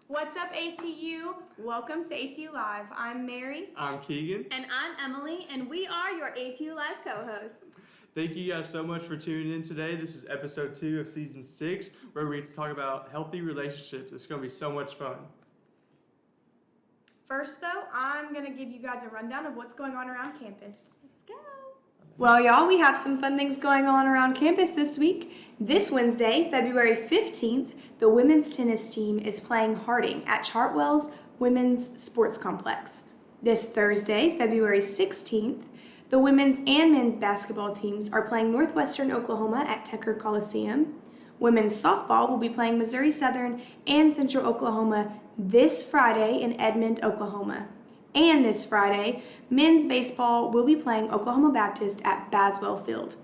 What's up, ATU? Welcome to ATU Live. I'm Mary. I'm Keegan. And I'm Emily, and we are your ATU Live co-hosts. Thank you guys so much for tuning in today. This is episode 2 of season 6, where we get to talk about healthy relationships. It's going to be so much fun. First, though, I'm going to give you guys a rundown of what's going on around campus. Let's go. Well, y'all, we have some fun things going on around campus this week. This Wednesday, February 15th, the women's tennis team is playing Harding at Chartwell's Women's Sports Complex. This Thursday, February 16th, the women's and men's basketball teams are playing Northwestern Oklahoma at Tucker Coliseum. Women's softball will be playing Missouri Southern and Central Oklahoma this Friday in Edmond, Oklahoma. And this Friday, men's baseball will be playing Oklahoma Baptist at Baswell Field.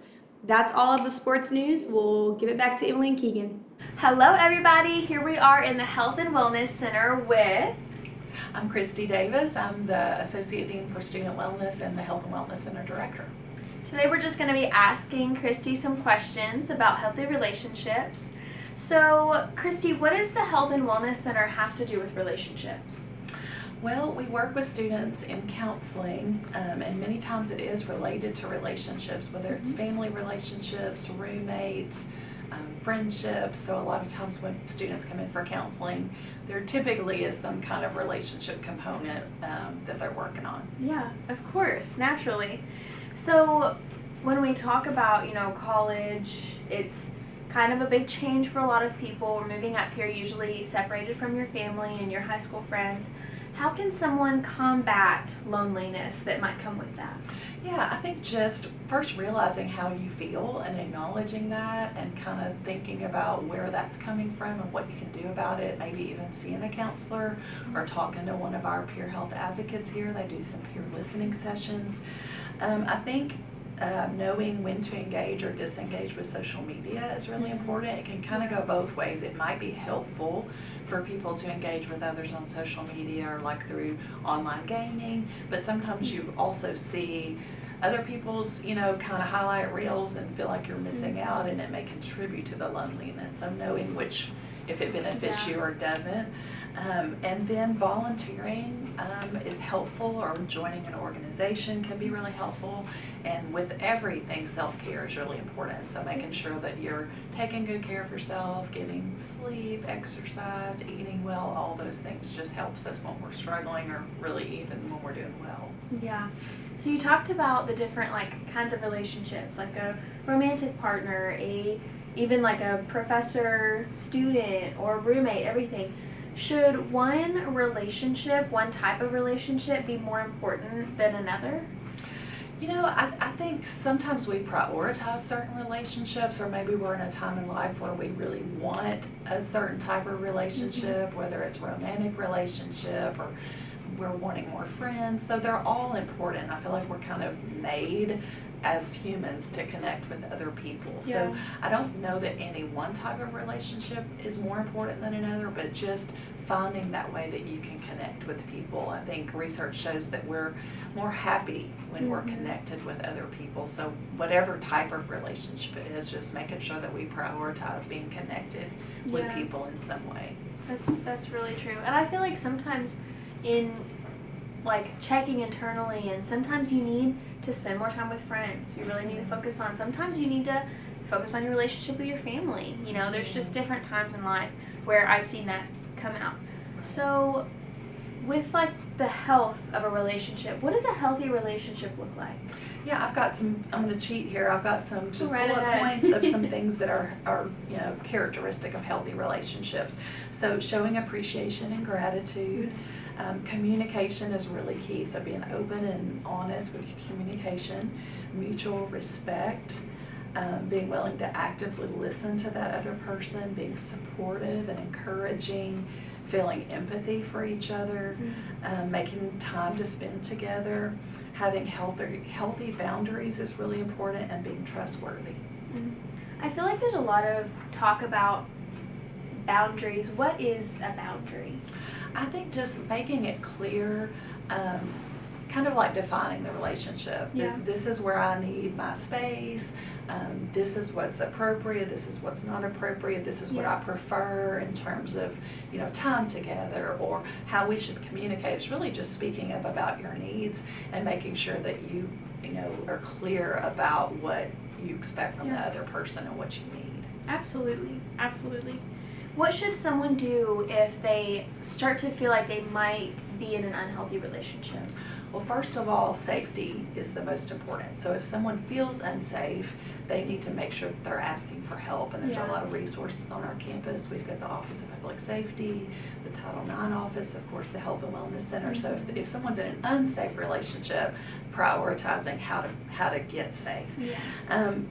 That's all of the sports news. We'll give it back to Emily and Keegan. Hello, everybody. Here we are in the Health and Wellness Center with... I'm Christy Davis. I'm the Associate Dean for Student Wellness and the Health and Wellness Center Director. Today we're just going to be asking Christy some questions about healthy relationships. So, Christy, what does the Health and Wellness Center have to do with relationships? Well, we work with students in counseling, and many times it is related to relationships, whether it's family relationships, roommates, friendships. So a lot of times when students come in for counseling, there typically is some kind of relationship component that they're working on. Yeah, of course, naturally. So when we talk about, college, it's kind of a big change for a lot of people. We're moving up here usually separated from your family and your high school friends. How can someone combat loneliness that might come with that? Yeah, I think just first realizing how you feel and acknowledging that and kind of thinking about where that's coming from and what you can do about it, maybe even seeing a counselor or talking to one of our peer health advocates here. They do some peer listening sessions. I think knowing when to engage or disengage with social media is really important. It can kind of go both ways. It might be helpful for people to engage with others on social media or like through online gaming, but sometimes you also see other people's, kind of highlight reels and feel like you're missing out, and it may contribute to the loneliness. So knowing which, if it benefits you or doesn't. And then volunteering is helpful, or joining an organization can be really helpful. And with everything, self-care is really important. So making sure that you're taking good care of yourself, getting sleep, exercise, eating well, all those things just helps us when we're struggling, or really even when we're doing well. Yeah. So you talked about the different kinds of relationships, like a romantic partner, even like a professor, student, or roommate, everything. Should one type of relationship be more important than another? I think sometimes we prioritize certain relationships, or maybe we're in a time in life where we really want a certain type of relationship, whether it's a romantic relationship or we're wanting more friends. So they're all important. I feel like we're kind of made as humans to connect with other people. Yeah. So I don't know that any one type of relationship is more important than another, but just finding that way that you can connect with people. I think research shows that we're more happy when we're connected with other people. So whatever type of relationship it is, just making sure that we prioritize being connected with people in some way. That's really true. And I feel like sometimes in checking internally, and sometimes you need to spend more time with friends. You really need to focus on, sometimes you need to focus on your relationship with your family. There's just different times in life where I've seen that come out. So with the health of a relationship, what does a healthy relationship look like? Yeah, I've got some, I'm going to cheat here. I've got some just Right bullet ahead. points of some things that are characteristic of healthy relationships. So showing appreciation and gratitude. Communication is really key. So being open and honest with your communication. Mutual respect. Being willing to actively listen to that other person. Being supportive and encouraging. Feeling empathy for each other. Making time to spend together. Having healthy boundaries is really important, and being trustworthy. I feel like there's a lot of talk about boundaries. What is a boundary? I think just making it clear, kind of like defining the relationship. Yeah. This is where I need my space. This is what's appropriate. This is what's not appropriate. This is what Yeah. I prefer in terms of, time together or how we should communicate. It's really just speaking up about your needs and making sure that you are clear about what you expect from the Yeah. other person and what you need. Absolutely. Absolutely. What should someone do if they start to feel like they might be in an unhealthy relationship? Well, first of all, safety is the most important. So if someone feels unsafe, they need to make sure that they're asking for help. And there's Yeah. a lot of resources on our campus. We've got the Office of Public Safety, the Title IX office, of course, the Health and Wellness Center. So if someone's in an unsafe relationship, prioritizing how to get safe. Yes.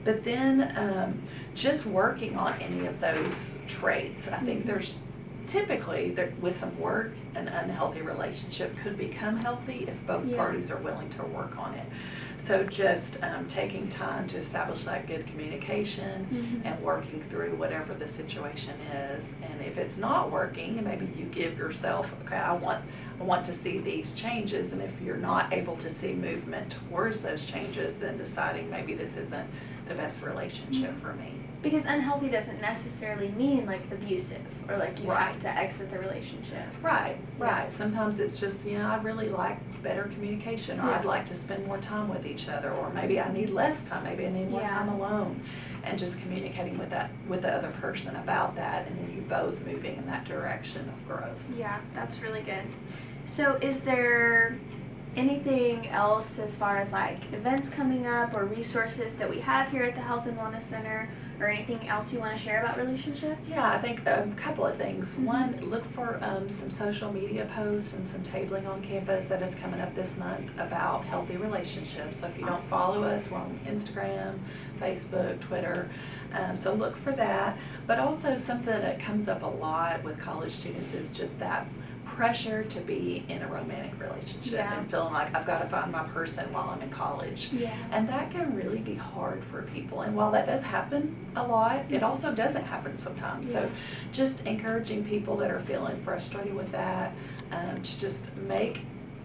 But then just working on any of those traits. I think there's typically with some work, an unhealthy relationship could become healthy if both Yeah. parties are willing to work on it. So just taking time to establish that good communication and working through whatever the situation is. And if it's not working, maybe you give yourself, okay, I want to see these changes. And if you're not able to see movement towards those changes, then deciding maybe this isn't the best relationship for me. Because unhealthy doesn't necessarily mean like abusive or like you Right. have to exit the relationship. Right. Yeah. Sometimes it's just, I really like better communication, or Yeah. I'd like to spend more time with each other, or maybe I need less time, maybe I need more Yeah. time alone. And just communicating with the other person about that, and then you both moving in that direction of growth. Yeah, that's really good. So is there anything else as far as like events coming up or resources that we have here at the Health and Wellness Center, or anything else you want to share about relationships? Yeah, I think a couple of things. One, look for some social media posts and some tabling on campus that is coming up this month about healthy relationships. So if you don't follow us, we're on Instagram, Facebook, Twitter. So look for that. But also something that comes up a lot with college students is just that pressure to be in a romantic relationship Yeah. and feeling like I've got to find my person while I'm in college. Yeah. And that can really be hard for people. And while that does happen a lot, it also doesn't happen sometimes. Yeah. So just encouraging people that are feeling frustrated with that to just make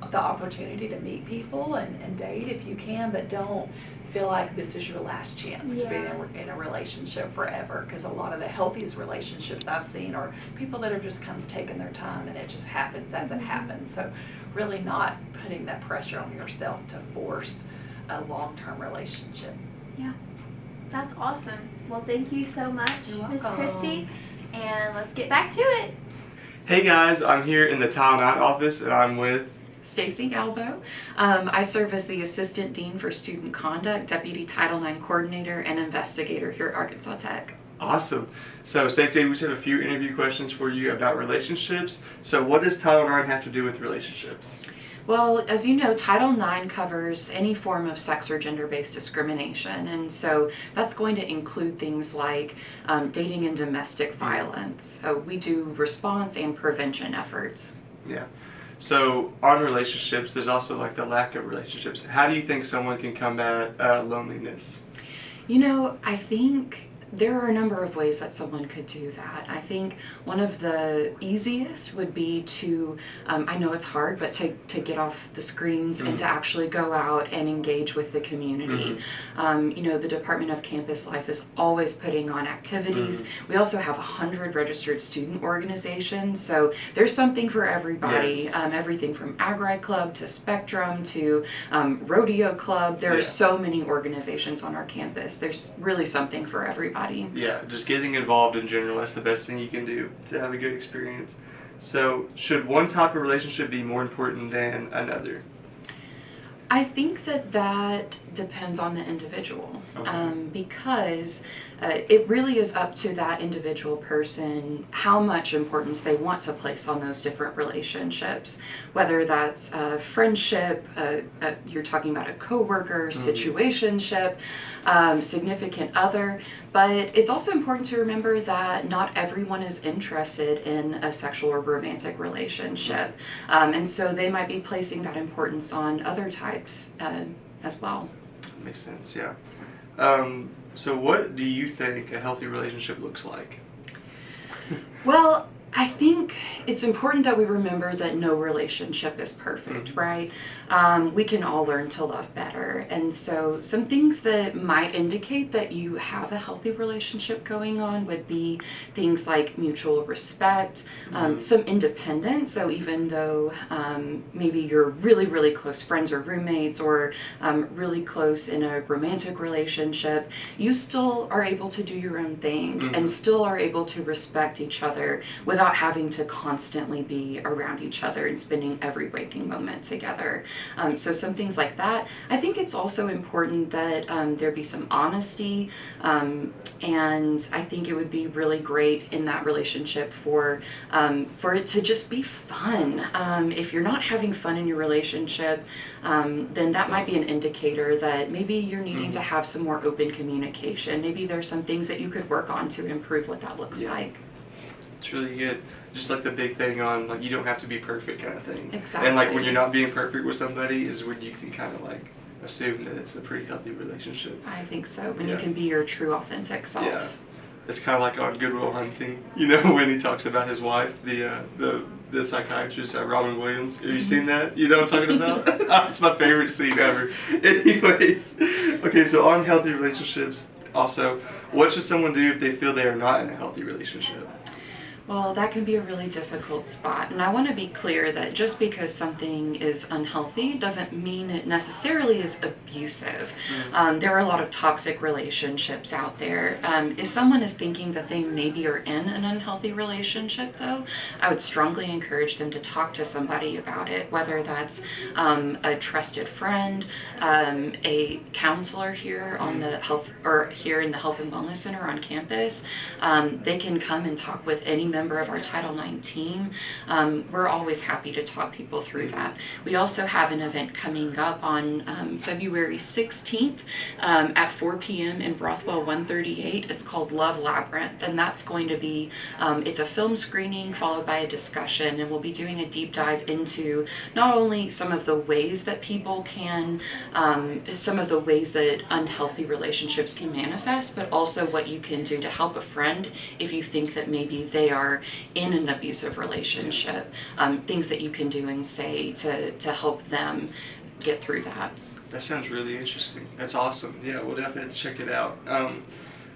the opportunity to meet people and date if you can, but don't feel like this is your last chance to be in a relationship forever, because a lot of the healthiest relationships I've seen are people that are just kind of taking their time and it just happens as it happens. So really not putting that pressure on yourself to force a long-term relationship. Yeah. That's awesome. Well, thank you so much, You're Miss welcome. Christy. And let's get back to it. Hey guys, I'm here in the Title IX office and I'm with Stacy Galbo. I serve as the Assistant Dean for Student Conduct, Deputy Title IX Coordinator, and Investigator here at Arkansas Tech. Awesome. So Stacey, we just have a few interview questions for you about relationships. So what does Title IX have to do with relationships? Well, as you know, Title IX covers any form of sex or gender-based discrimination, and so that's going to include things like dating and domestic violence. We do response and prevention efforts. Yeah. So on relationships, there's also like the lack of relationships. How do you think someone can combat loneliness? I think there are a number of ways that someone could do that. I think one of the easiest would be to, I know it's hard, but to get off the screens and to actually go out and engage with the community. The Department of Campus Life is always putting on activities. We also have 100 registered student organizations, so there's something for everybody. Yes. Everything from Ag-Ride Club to Spectrum to Rodeo Club. There are so many organizations on our campus. There's really something for everybody. Yeah, just getting involved in general, that's the best thing you can do to have a good experience. So should one type of relationship be more important than another? I think that depends on the individual, Okay. because it really is up to that individual person how much importance they want to place on those different relationships, whether that's a friendship, you're talking about a coworker, situationship, significant other. But it's also important to remember that not everyone is interested in a sexual or romantic relationship, and so they might be placing that importance on other types as well. Makes sense, yeah. So what do you think a healthy relationship looks like? Well, I think it's important that we remember that no relationship is perfect, right? We can all learn to love better. And so, some things that might indicate that you have a healthy relationship going on would be things like mutual respect, some independence. So, even though maybe you're really, really close friends or roommates, or really close in a romantic relationship, you still are able to do your own thing and still are able to respect each other without having to constantly be around each other and spending every waking moment together. So some things like that. I think it's also important that there be some honesty, and I think it would be really great in that relationship for it to just be fun. If you're not having fun in your relationship, then that might be an indicator that maybe you're needing to have some more open communication. Maybe there's some things that you could work on to improve what that looks like. It's really good. Just like the big thing on like you don't have to be perfect kind of thing. Exactly. And like when you're not being perfect with somebody is when you can kind of like assume that it's a pretty healthy relationship. I think so. When you Yeah. can be your true authentic self. Yeah. It's kind of like on Good Will Hunting, you know, when he talks about his wife, the psychiatrist, Robin Williams. Have you seen that? You know what I'm talking about? It's my favorite scene ever. Anyways, okay, so on healthy relationships, also, what should someone do if they feel they are not in a healthy relationship? Well, that can be a really difficult spot. And I want to be clear that just because something is unhealthy doesn't mean it necessarily is abusive. There are a lot of toxic relationships out there. If someone is thinking that they maybe are in an unhealthy relationship, though, I would strongly encourage them to talk to somebody about it, whether that's a trusted friend, a counselor here on the health, or here in the Health and Wellness Center on campus. They can come and talk with any member of our Title IX team. We're always happy to talk people through that. We also have an event coming up on February 16th at 4 p.m. in Rothwell 138. It's called Love Labyrinth, and that's going to be, it's a film screening followed by a discussion, and we'll be doing a deep dive into not only some of the ways that people can, some of the ways that unhealthy relationships can manifest, but also what you can do to help a friend if you think that maybe they are in an abusive relationship, things that you can do and say to help them get through that. That sounds really interesting. That's awesome. Yeah, we'll definitely have to check it out.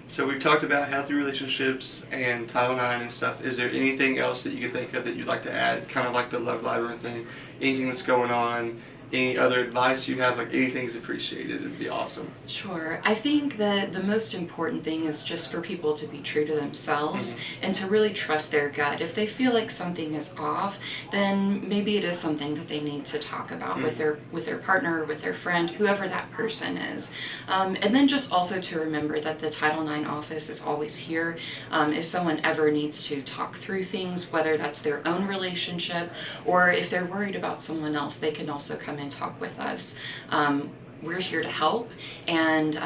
So we've talked about healthy relationships and Title IX and stuff. Is there anything else that you can think of that you'd like to add? Kind of like the Love Labyrinth thing. Anything that's going on? Any other advice you have? Like anything's appreciated. It'd be awesome. Sure. I think that the most important thing is just for people to be true to themselves and to really trust their gut. If they feel like something is off, then maybe it is something that they need to talk about with their partner, with their friend, whoever that person is. And then just also to remember that the Title IX office is always here. If someone ever needs to talk through things, whether that's their own relationship or if they're worried about someone else, they can also come and talk with us. We're here to help, and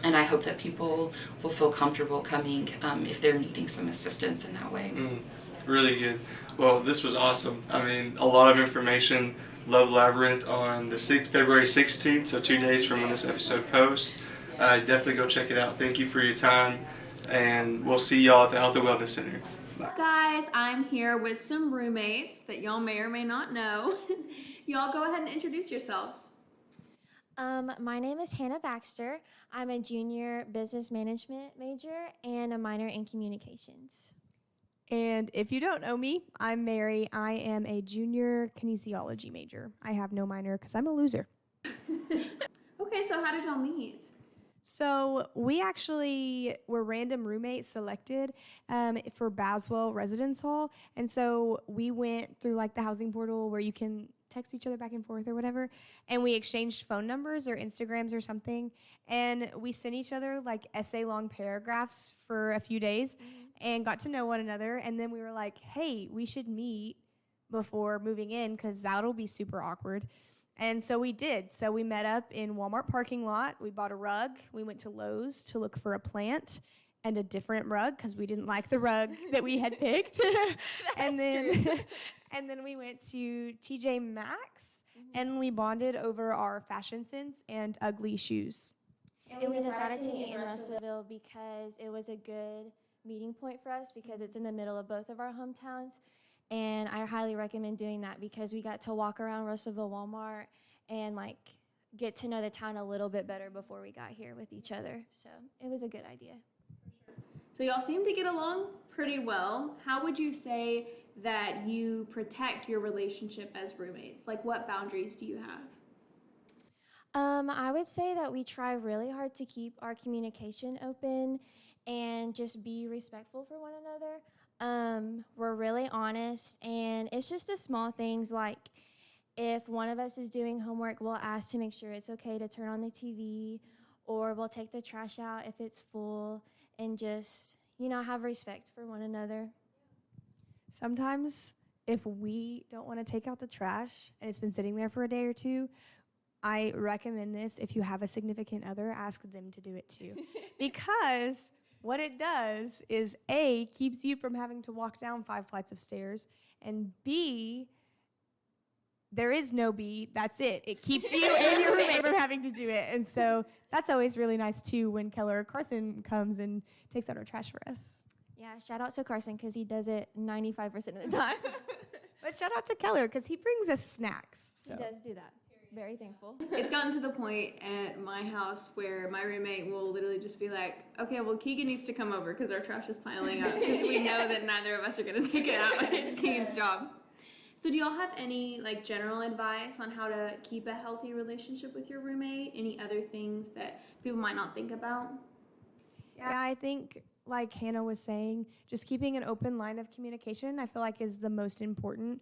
I hope that people will feel comfortable coming if they're needing some assistance in that way. Really good. Well, this was awesome. I mean, a lot of information. Love Labyrinth on the February 16th, so 2 days from when this episode posts. Definitely go check it out. Thank you for your time, and we'll see y'all at the Health and Wellness Center. Guys, I'm here with some roommates that y'all may or may not know. Y'all go ahead and introduce yourselves. My name is Hannah Baxter. I'm a junior business management major and a minor in communications. And if you don't know me, I'm Mary. I am a junior kinesiology major. I have no minor because I'm a loser. Okay, so how did y'all meet? So we actually were random roommates selected for Baswell Residence Hall. And so we went through like the housing portal where you can text each other back and forth or whatever. And we exchanged phone numbers or Instagrams or something. And we sent each other like essay-long paragraphs for a few days and got to know one another. And then we were like, hey, we should meet before moving in because that'll be super awkward. And so we did. So we met up in Walmart parking lot. We bought a rug. We went to Lowe's to look for a plant and a different rug because we didn't like the rug that we had picked. and then we went to TJ Maxx and we bonded over our fashion sense and ugly shoes. And we decided to meet in Russellville because it was a good meeting point for us because it's in the middle of both of our hometowns. And I highly recommend doing that because we got to walk around Russellville Walmart and like get to know the town a little bit better before we got here with each other. So it was a good idea. So y'all seem to get along pretty well. How would you say that you protect your relationship as roommates? Like, what boundaries do you have? I would say that we try really hard to keep our communication open and just be respectful for one another. We're really honest, and it's just the small things like if one of us is doing homework, we'll ask to make sure it's okay to turn on the TV, or we'll take the trash out if it's full, and just, have respect for one another. Sometimes if we don't want to take out the trash and it's been sitting there for a day or two, I recommend this. If you have a significant other, ask them to do it too. Because what it does is A, keeps you from having to walk down 5 flights of stairs, and B, there is no B, that's it. It keeps you and your roommate from having to do it. And so that's always really nice too when Keller or Carson comes and takes out our trash for us. Yeah, shout out to Carson because he does it 95% of the time. But shout out to Keller because he brings us snacks. So. He does do that. Very thankful. It's gotten to the point at my house where my roommate will literally just be like, okay, well, Keegan needs to come over because our trash is piling up because we know that neither of us are going to take it out. It's Keegan's job. So do y'all have any general advice on how to keep a healthy relationship with your roommate? Any other things that people might not think about? Yeah, I think like Hannah was saying, just keeping an open line of communication, I feel like is the most important.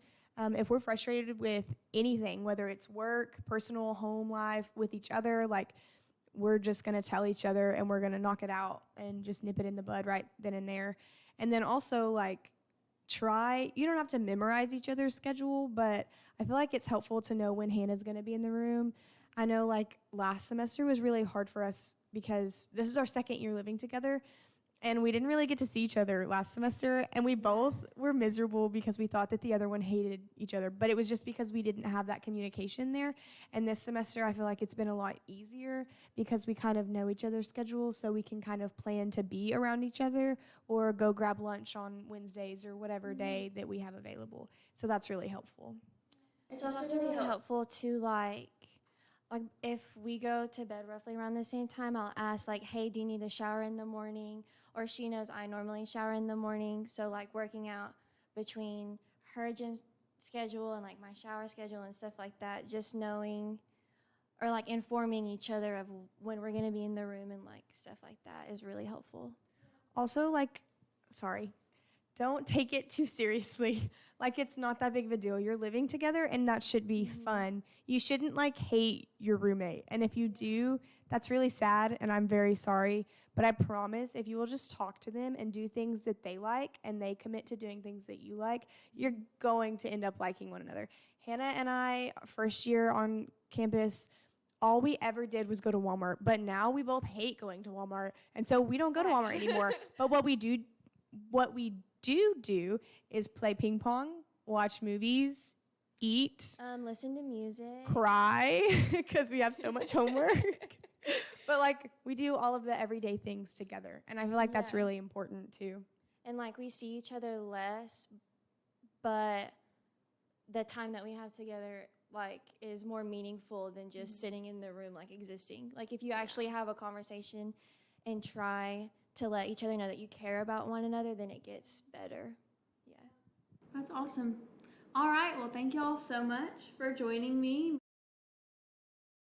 If we're frustrated with anything, whether it's work, personal, home life, with each other, we're just going to tell each other and we're going to knock it out and just nip it in the bud right then and there. And then also you don't have to memorize each other's schedule, but I feel like it's helpful to know when Hannah's going to be in the room. I know last semester was really hard for us because this is our second year living together. And we didn't really get to see each other last semester, and we both were miserable because we thought that the other one hated each other, but it was just because we didn't have that communication there. And this semester, I feel like it's been a lot easier because we kind of know each other's schedules, so we can kind of plan to be around each other or go grab lunch on Wednesdays or whatever day that we have available. So that's really helpful. It's also really helpful to like if we go to bed roughly around the same time, I'll ask hey, do you need to shower in the morning? Or she knows I normally shower in the morning, so working out between her gym schedule and my shower schedule and stuff like that, just knowing or informing each other of when we're gonna be in the room and stuff like that is really helpful. Also, don't take it too seriously. It's not that big of a deal. You're living together, and that should be fun. You shouldn't hate your roommate. And if you do, that's really sad, and I'm very sorry. But I promise, if you will just talk to them and do things that they like, and they commit to doing things that you like, you're going to end up liking one another. Hannah and I, first year on campus, all we ever did was go to Walmart. But now we both hate going to Walmart, and so we don't go to Walmart anymore. But what we do is play ping pong, watch movies, eat, Listen to music, cry because we have so much homework. But we do all of the everyday things together, and I feel that's really important too. And we see each other less, but the time that we have together is more meaningful than just sitting in the room existing. If you actually have a conversation and try to let each other know that you care about one another, then it gets better. Yeah. That's awesome. All right, well, thank y'all so much for joining me.